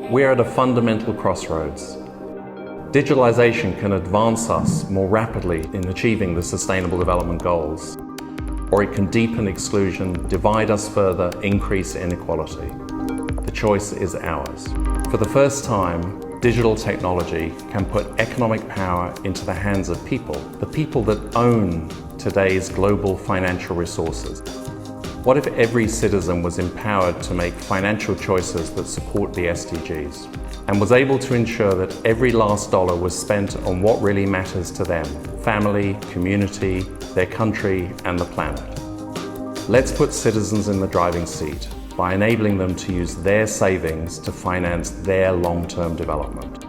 We're at a fundamental crossroads. Digitalization can advance us more rapidly in achieving the Sustainable Development Goals, or it can deepen exclusion, divide us further, increase inequality. The choice is ours. For the first time, digital technology can put economic power into the hands of people, the people that own today's global financial resources. What if every citizen was empowered to make financial choices that support the SDGs and was able to ensure that every last dollar was spent on what really matters to them, family, community, their country, and the planet? Let's put citizens in the driving seat by enabling them to use their savings to finance their long-term development.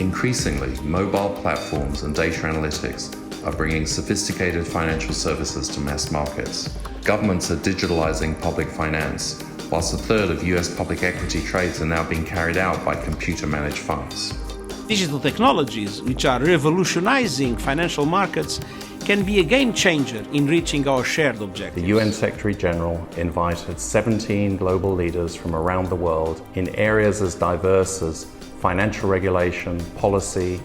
Increasingly, mobile platforms and data analytics are bringing sophisticated financial services to mass markets. Governments are digitalizing public finance, whilst a third of US public equity trades are now being carried out by computer-managed funds. Digital technologies, which are revolutionizing financial markets, can be a game changer in reaching our shared objectives. The UN Secretary General invited 17 global leaders from around the world in areas as diverse as financial regulation, policy,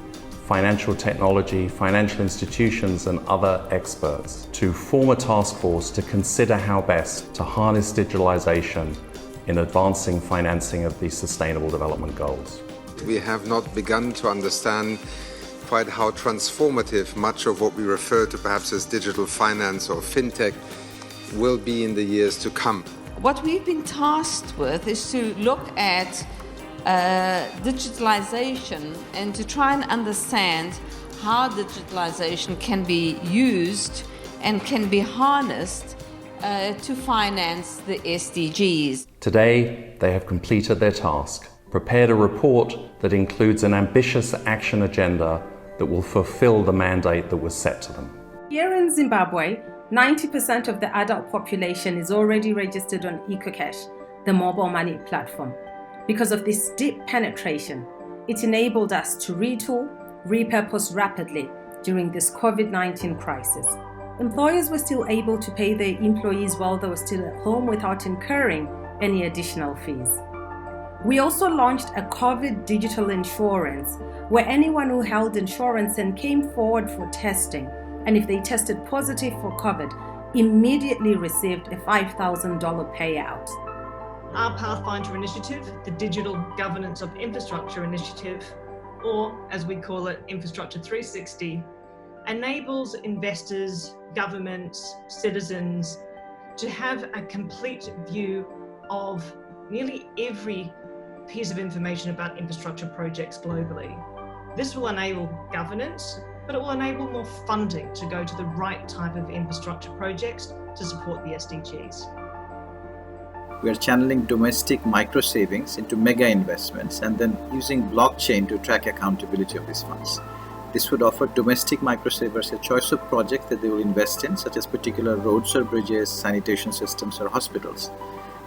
financial technology, financial institutions, and other experts to form a task force to consider how best to harness digitalization in advancing financing of the Sustainable Development Goals. We have not begun to understand quite how transformative much of what we refer to perhaps as digital finance or fintech will be in the years to come. What we've been tasked with is to look at digitalization and to try and understand how digitalization can be used and can be harnessed to finance the SDGs. Today, they have completed their task, prepared a report that includes an ambitious action agenda that will fulfill the mandate that was set to them. Here in Zimbabwe, 90% of the adult population is already registered on EcoCash, the mobile money platform. Because of this deep penetration, it enabled us to retool, repurpose rapidly during this COVID-19 crisis. Employers were still able to pay their employees while they were still at home without incurring any additional fees. We also launched a COVID digital insurance, where anyone who held insurance and came forward for testing, and if they tested positive for COVID, immediately received a $5,000 payout. Our Pathfinder initiative, the Digital Governance of Infrastructure initiative, or as we call it, Infrastructure 360, enables investors, governments, citizens to have a complete view of nearly every piece of information about infrastructure projects globally. This will enable governance, but it will enable more funding to go to the right type of infrastructure projects to support the SDGs. We are channeling domestic micro savings into mega investments and then using blockchain to track accountability of these funds. This would offer domestic micro savers a choice of projects that they will invest in, such as particular roads or bridges, sanitation systems, or hospitals.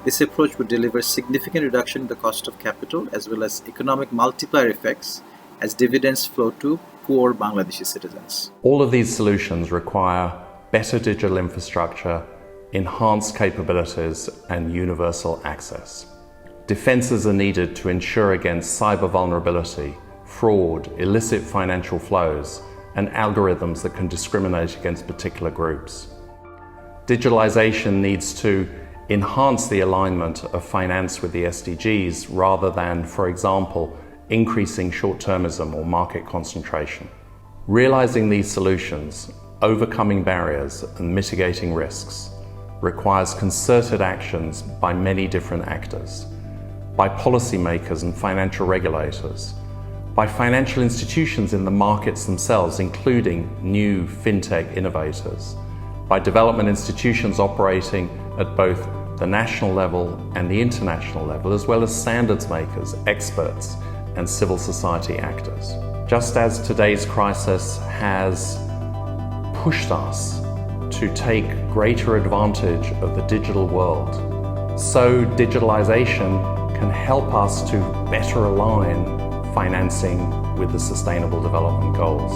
This approach would deliver significant reduction in the cost of capital as well as economic multiplier effects as dividends flow to poor Bangladeshi citizens. All of these solutions require better digital infrastructure, enhanced capabilities, and universal access. Defenses are needed to ensure against cyber vulnerability, fraud, illicit financial flows, and algorithms that can discriminate against particular groups. Digitalization needs to enhance the alignment of finance with the SDGs rather than, for example, increasing short-termism or market concentration. Realizing these solutions, overcoming barriers and mitigating risks requires concerted actions by many different actors, by policymakers and financial regulators, by financial institutions in the markets themselves, including new fintech innovators, by development institutions operating at both the national level and the international level, as well as standards makers, experts, and civil society actors. Just as today's crisis has pushed us to take greater advantage of the digital world, so digitalization can help us to better align financing with the Sustainable Development Goals.